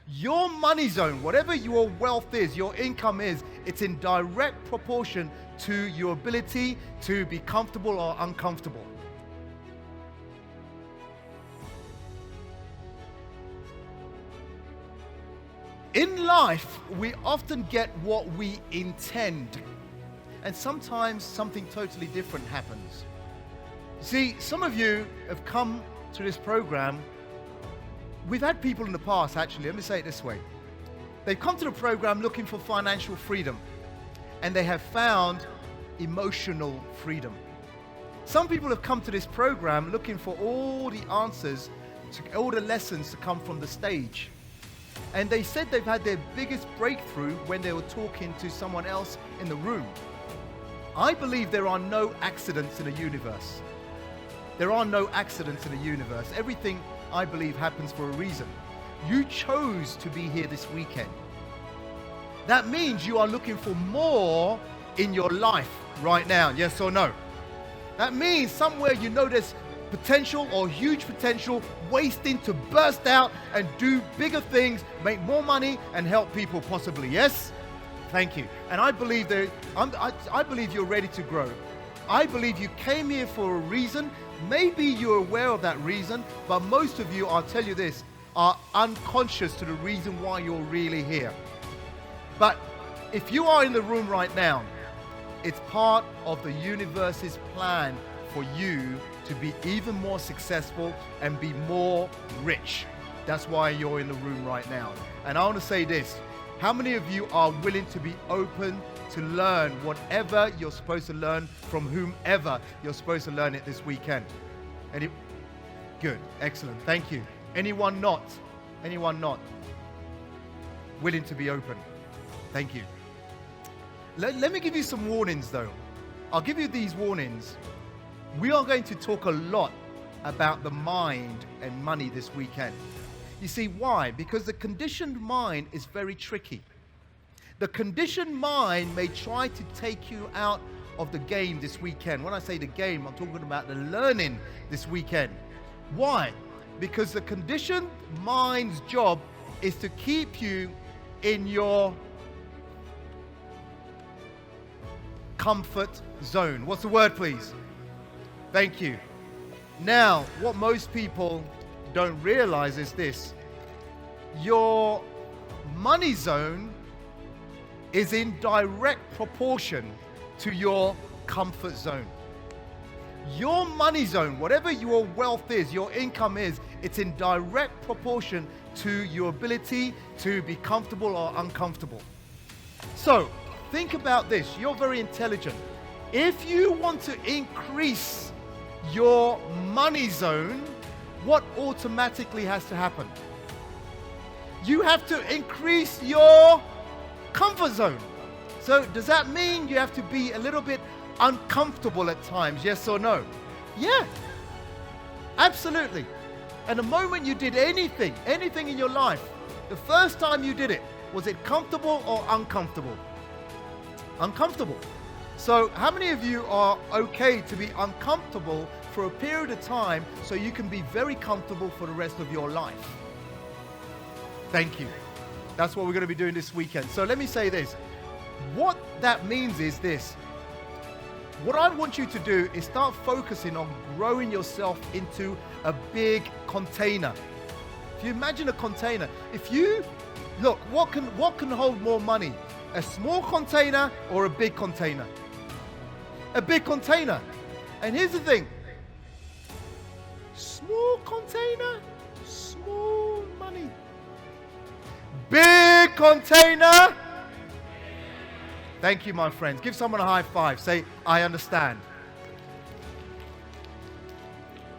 Your money zone, whatever your wealth is, your income is, it's in direct proportion to your ability to be comfortable or uncomfortable. In life, we often get what we intend, and sometimes something totally different happens. See, some of you have come to this program. We've had people in the past, actually, let me say it this way. They've come to the program looking for financial freedom, and they have found emotional freedom. Some people have come to this program looking for all the answers, all the lessons to come from the stage. And they said they've had their biggest breakthrough when they were talking to someone else in the room. I believe there are no accidents in the universe. There are no accidents in the universe. Everything, I believe, happens for a reason. You chose to be here this weekend. That means you are looking for more in your life right now, yes or no? That means somewhere you know there's potential or huge potential waiting to burst out and do bigger things, make more money and help people possibly, yes? Thank you. And I believe I believe you're ready to grow. I believe you came here for a reason. Maybe you're aware of that reason, but most of you, I'll tell you this, are unconscious to the reason why you're really here. But if you are in the room right now, it's part of the universe's plan for you to be even more successful and be more rich. That's why you're in the room right now. And I want to say this, how many of you are willing to be open to learn whatever you're supposed to learn from whomever you're supposed to learn it this weekend? Good, excellent, thank you. Anyone not willing to be open? Thank you. Let me give you some warnings though. I'll give you these warnings. We are going to talk a lot about the mind and money this weekend. You see, why? Because the conditioned mind is very tricky. The conditioned mind may try to take you out of the game this weekend. When I say the game, I'm talking about the learning this weekend. Why? Because the conditioned mind's job is to keep you in your comfort zone. What's the word, please? Thank you. Now, what most people don't realize is this. Your money zone is in direct proportion to your comfort zone. Your money zone, whatever your wealth is, your income is, it's in direct proportion to your ability to be comfortable or uncomfortable. So, think about this. You're very intelligent. If you want to increase your money zone, what automatically has to happen? You have to increase your comfort zone. So does that mean you have to be a little bit uncomfortable at times, yes or no? Yeah, absolutely. And the moment you did anything in your life, the first time you did it, was it comfortable or uncomfortable? Uncomfortable. So how many of you are okay to be uncomfortable for a period of time so you can be very comfortable for the rest of your life? Thank you. That's what we're going to be doing this weekend. So let me say this. What that means is this. What I want you to do is start focusing on growing yourself into a big container. If you imagine a container, look, what can hold more money? A small container or a big container? A big container. And here's the thing. Small container, small money. Big container. Thank you, my friends. Give someone a high five. Say, I understand.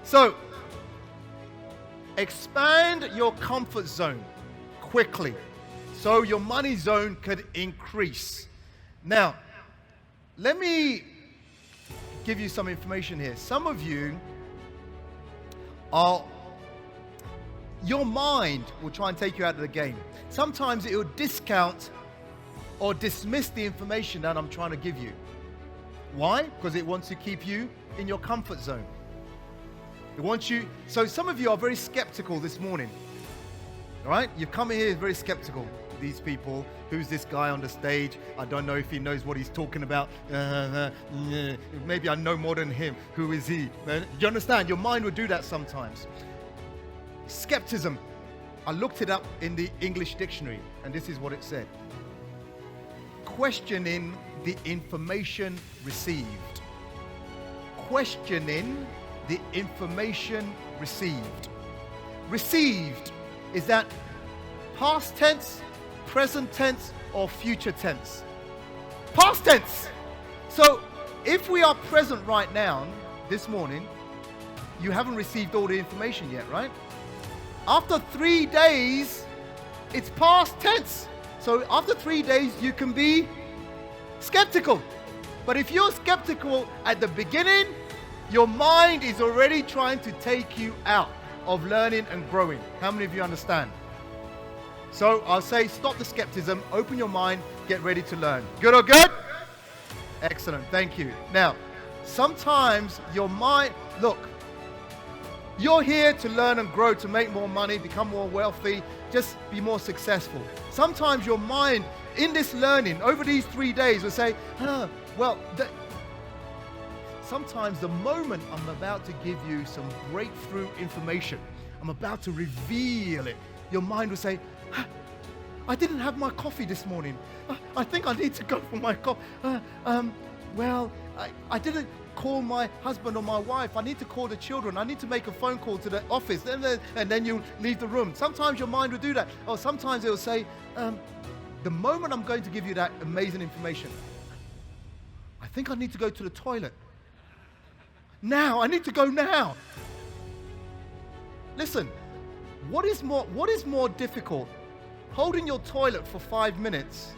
So, expand your comfort zone quickly so your money zone could increase. Now, let me give you some information here. Some of you your mind will try and take you out of the game. Sometimes it will discount or dismiss the information that I'm trying to give you. Why? Because it wants to keep you in your comfort zone. It wants you. So some of you are very skeptical this morning. All right? You've come here very skeptical. These people, who's this guy on the stage? I don't know if he knows what he's talking about. Maybe I know more than him. Who is he? Do you understand? Your mind will do that sometimes. Skepticism. I looked it up in the English dictionary, and this is what it said. Questioning the information received. Questioning the information received. Received, is that past tense, present tense, or future tense? Past tense. So if we are present right now, this morning, you haven't received all the information yet, right? After 3 days, it's past tense. So after 3 days, you can be skeptical. But if you're skeptical at the beginning, your mind is already trying to take you out of learning and growing. How many of you understand? So I'll say stop the skepticism, open your mind, get ready to learn. Good or good? Excellent, thank you. Now, sometimes your mind, look, you're here to learn and grow, to make more money, become more wealthy, just be more successful. Sometimes your mind, in this learning, over these 3 days, will say, sometimes the moment I'm about to give you some breakthrough information, I'm about to reveal it, your mind will say, I didn't have my coffee this morning. I think I need to go for my coffee. I didn't call my husband or my wife. I need to call the children. I need to make a phone call to the office. And then you leave the room. Sometimes your mind will do that. Or sometimes it will say, the moment I'm going to give you that amazing information, I think I need to go to the toilet. Now, I need to go now. Listen, what is more difficult? Holding your toilet for 5 minutes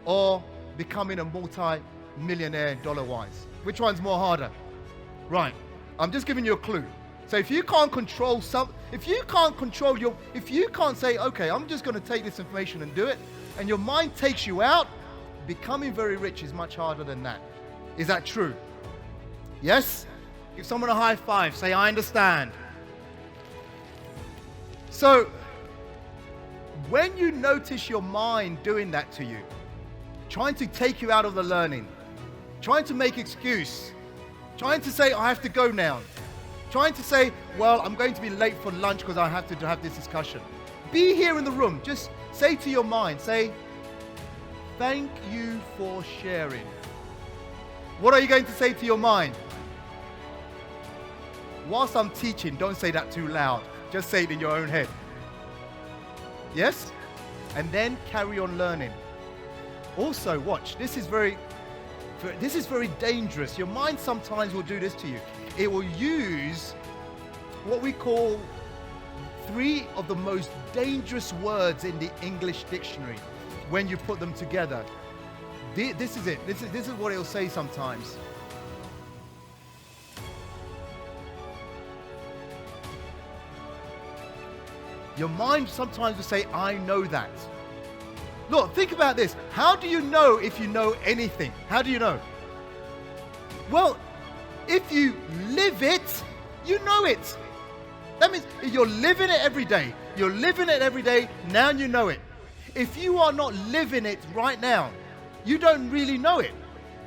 or becoming a multi-millionaire dollar-wise? Which one's more harder? Right, I'm just giving you a clue. So if you can't control if you can't say, okay, I'm just going to take this information and do it, and your mind takes you out, becoming very rich is much harder than that. Is that true? Yes? Give someone a high five. Say, I understand. So, when you notice your mind doing that to you, trying to take you out of the learning, trying to make excuse, trying to say, I have to go now, trying to say, well, I'm going to be late for lunch because I have to have this discussion. Be here in the room. Just say to your mind, say, thank you for sharing. What are you going to say to your mind? Whilst I'm teaching, don't say that too loud. Just say it in your own head. Yes? And then carry on learning. Also, watch. This is very dangerous. Your mind sometimes will do this to you. It will use what we call 3 of the most dangerous words in the English dictionary when you put them together. This is it. This is what it will say sometimes. Your mind sometimes will say, I know that. Look, think about this. How do you know if you know anything? How do you know? Well, if you live it, you know it. That means you're living it every day. You're living it every day, now you know it. If you are not living it right now, you don't really know it.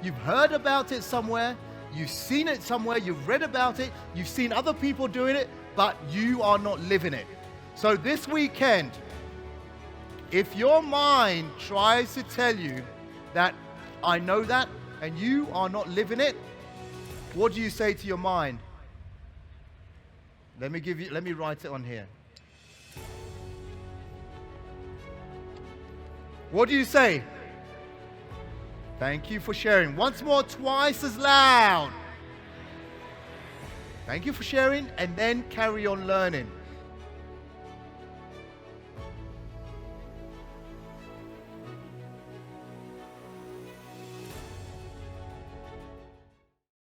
You've heard about it somewhere, you've seen it somewhere, you've read about it, you've seen other people doing it, but you are not living it. So this weekend, if your mind tries to tell you that I know that and you are not living it, what do you say to your mind? Let me write it on here. What do you say? Thank you for sharing. Once more, twice as loud. Thank you for sharing, and then carry on learning.